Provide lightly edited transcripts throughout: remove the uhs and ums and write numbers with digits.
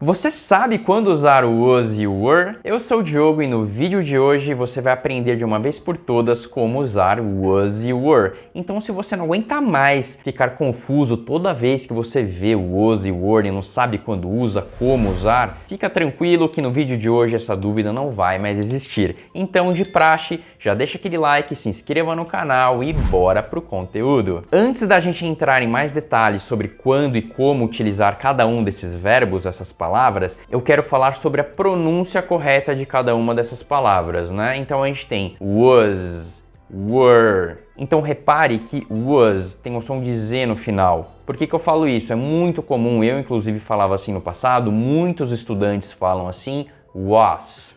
Você sabe quando usar o was e o were? Eu sou o Diogo e no vídeo de hoje você vai aprender de uma vez por todas como usar o was e o were. Então se você não aguenta mais ficar confuso toda vez que você vê o was e o were e não sabe quando usa, como usar, fica tranquilo que no vídeo de hoje essa dúvida não vai mais existir. Então de praxe, já deixa aquele like, se inscreva no canal e bora pro conteúdo. Antes da gente entrar em mais detalhes sobre quando e como utilizar cada um desses verbos, essas palavras, eu quero falar sobre a pronúncia correta de cada uma dessas palavras, né? Então a gente tem was, were. Então repare que was tem o som de Z no final. Por que eu falo isso? É muito comum, eu inclusive falava assim no passado, muitos estudantes falam assim, was,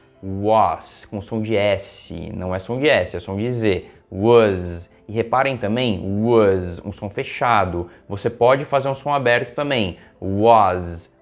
com som de S, não é som de S, é som de Z, was. E reparem também, was, um som fechado. Você pode fazer um som aberto também, was,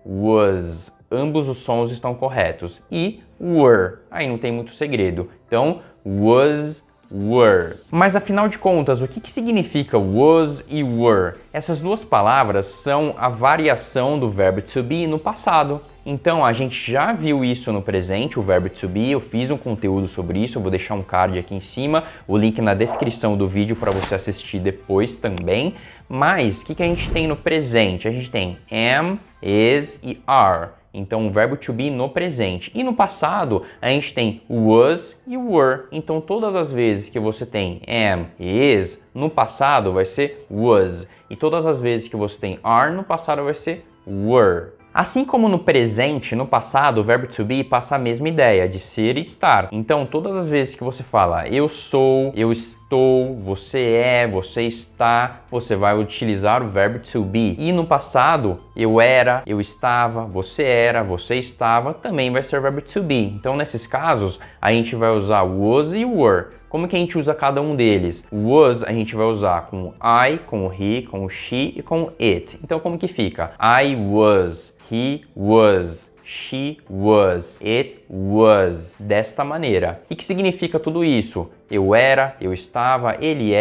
ambos os sons estão corretos. E were, aí não tem muito segredo. Então, was, were. Mas afinal de contas, o que significa was e were? Essas duas palavras são a variação do verbo to be no passado. Então, a gente já viu isso no presente, o verbo to be, eu fiz um conteúdo sobre isso, eu vou deixar um card aqui em cima, o link na descrição do vídeo para você assistir depois também. Mas, o que a gente tem no presente? A gente tem am, is e are. Então, o verbo to be no presente. E no passado, a gente tem was e were. Então, todas as vezes que você tem am e is, no passado vai ser was. E todas as vezes que você tem are, no passado vai ser were. Assim como no presente, no passado, o verbo to be passa a mesma ideia de ser e estar. Então, todas as vezes que você fala eu sou, eu estou, você é, você está, você vai utilizar o verbo to be. E no passado, eu era, eu estava, você estava, também vai ser o verbo to be. Então, nesses casos, a gente vai usar was e were. Como que a gente usa cada um deles? Was a gente vai usar com I, com o he, com o she e com o it. Então, como que fica? I was. He was, she was, it was, desta maneira. O que significa tudo isso? Eu era, eu estava, ele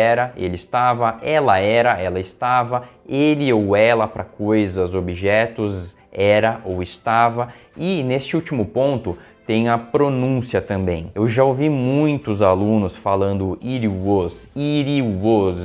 estava, ela era, ela estava, ele ou ela para coisas, objetos, era ou estava. E neste último ponto, tem a pronúncia também. Eu já ouvi muitos alunos falando it was.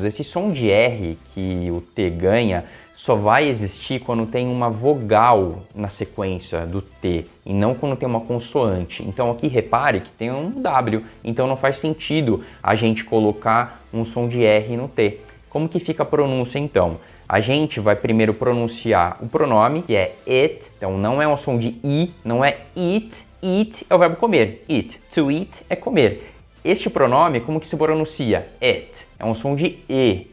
Esse som de R que o T ganha só vai existir quando tem uma vogal na sequência do T e não quando tem uma consoante. Então aqui repare que tem um W, então não faz sentido a gente colocar um som de R no T. Como que fica a pronúncia então? A gente vai primeiro pronunciar o pronome, que é it, então não é um som de I, não é it, eat é o verbo comer, eat, to eat é comer. Este pronome, como que se pronuncia? It, é um som de E,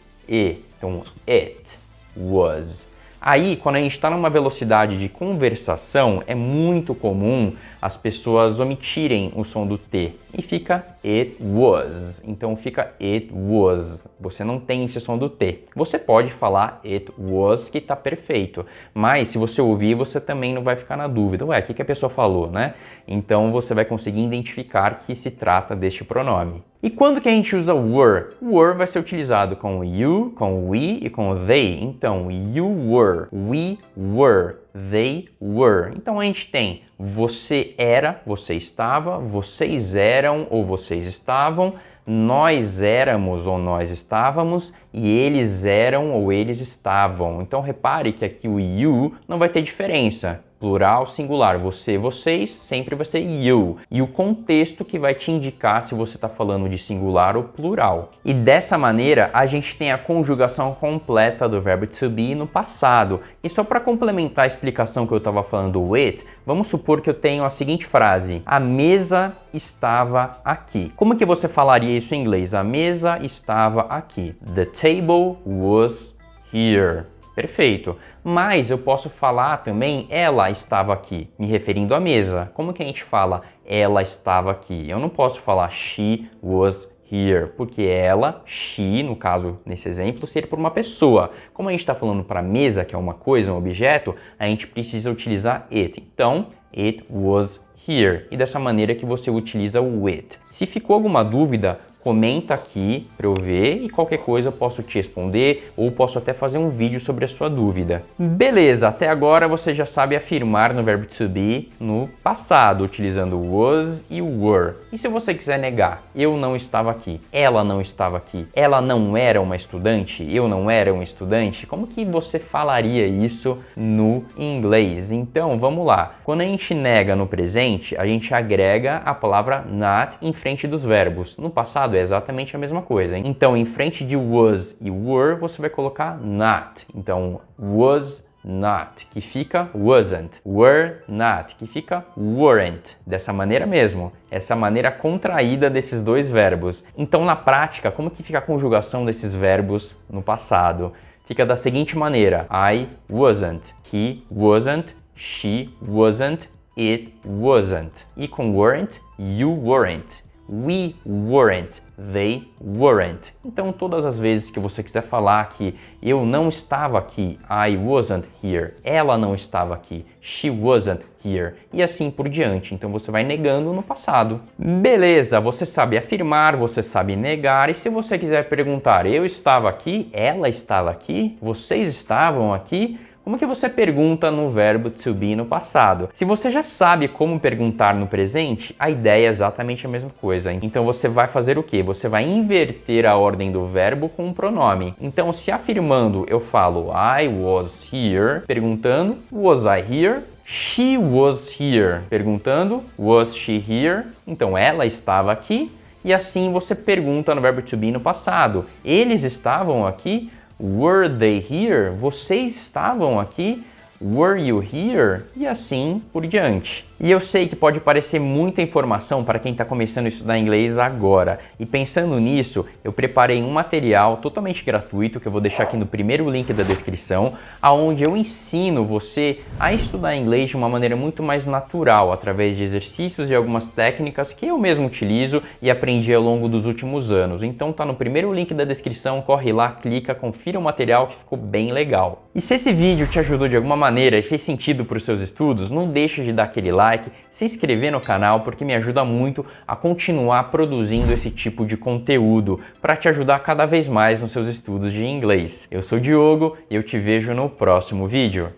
então it was. Aí, quando a gente está numa velocidade de conversação, é muito comum as pessoas omitirem o som do T e fica it was. Então fica it was. Você não tem esse som do T. Você pode falar it was que está perfeito, mas se você ouvir, você também não vai ficar na dúvida. Ué, o que a pessoa falou, né? Então você vai conseguir identificar que se trata deste pronome. E quando que a gente usa were? Were vai ser utilizado com you, com we e com they. Então, you were, we were, they were. Então a gente tem você era, você estava, vocês eram ou vocês estavam, nós éramos ou nós estávamos e eles eram ou eles estavam. Então repare que aqui o you não vai ter diferença. Plural, singular, você, vocês, sempre vai ser you. E o contexto que vai te indicar se você está falando de singular ou plural. E dessa maneira, a gente tem a conjugação completa do verbo to be no passado. E só para complementar a explicação que eu estava falando do it, vamos supor que eu tenho a seguinte frase. A mesa estava aqui. Como que você falaria isso em inglês? A mesa estava aqui. The table was here. Perfeito. Mas eu posso falar também ela estava aqui, me referindo à mesa. Como que a gente fala ela estava aqui? Eu não posso falar she was here, porque ela, she, no caso, nesse exemplo, seria por uma pessoa. Como a gente está falando para mesa, que é uma coisa, um objeto, a gente precisa utilizar it. Então, it was here. E dessa maneira que você utiliza o it. Se ficou alguma dúvida, comenta aqui para eu ver e qualquer coisa eu posso te responder ou posso até fazer um vídeo sobre a sua dúvida. Beleza, até agora você já sabe afirmar no verbo to be no passado, utilizando was e were. E se você quiser negar, eu não estava aqui, ela não estava aqui, ela não era uma estudante, eu não era um estudante, como que você falaria isso no inglês? Então, vamos lá. Quando a gente nega no presente, a gente agrega a palavra not em frente dos verbos. No passado é exatamente a mesma coisa, hein? Então, em frente de was e were, você vai colocar not. Então, was not, que fica wasn't. Were not, que fica weren't. Dessa maneira mesmo, essa maneira contraída desses dois verbos. Então, na prática, como que fica a conjugação desses verbos no passado? Fica da seguinte maneira: I wasn't, he wasn't, she wasn't, it wasn't. E com weren't, you weren't, we weren't, they weren't. Então, todas as vezes que você quiser falar que eu não estava aqui, I wasn't here, ela não estava aqui, she wasn't here, e assim por diante. Então, você vai negando no passado. Beleza, você sabe afirmar, você sabe negar, e se você quiser perguntar, eu estava aqui, ela estava aqui, vocês estavam aqui, como que você pergunta no verbo to be no passado? Se você já sabe como perguntar no presente, a ideia é exatamente a mesma coisa. Então você vai fazer o quê? Você vai inverter a ordem do verbo com um pronome. Então, se afirmando eu falo I was here, perguntando was I here? She was here, perguntando was she here? Então ela estava aqui. E assim você pergunta no verbo to be no passado. Eles estavam aqui? Were they here? Vocês estavam aqui? Were you here? E assim por diante. E eu sei que pode parecer muita informação para quem está começando a estudar inglês agora. E pensando nisso, eu preparei um material totalmente gratuito que eu vou deixar aqui no primeiro link da descrição, aonde eu ensino você a estudar inglês de uma maneira muito mais natural, através de exercícios e algumas técnicas que eu mesmo utilizo e aprendi ao longo dos últimos anos. Então tá no primeiro link da descrição, corre lá, clica, confira o material que ficou bem legal. E se esse vídeo te ajudou de alguma maneira e fez sentido para os seus estudos, não deixe de dar aquele like, se inscrever no canal, porque me ajuda muito a continuar produzindo esse tipo de conteúdo para te ajudar cada vez mais nos seus estudos de inglês. Eu sou o Diogo e eu te vejo no próximo vídeo.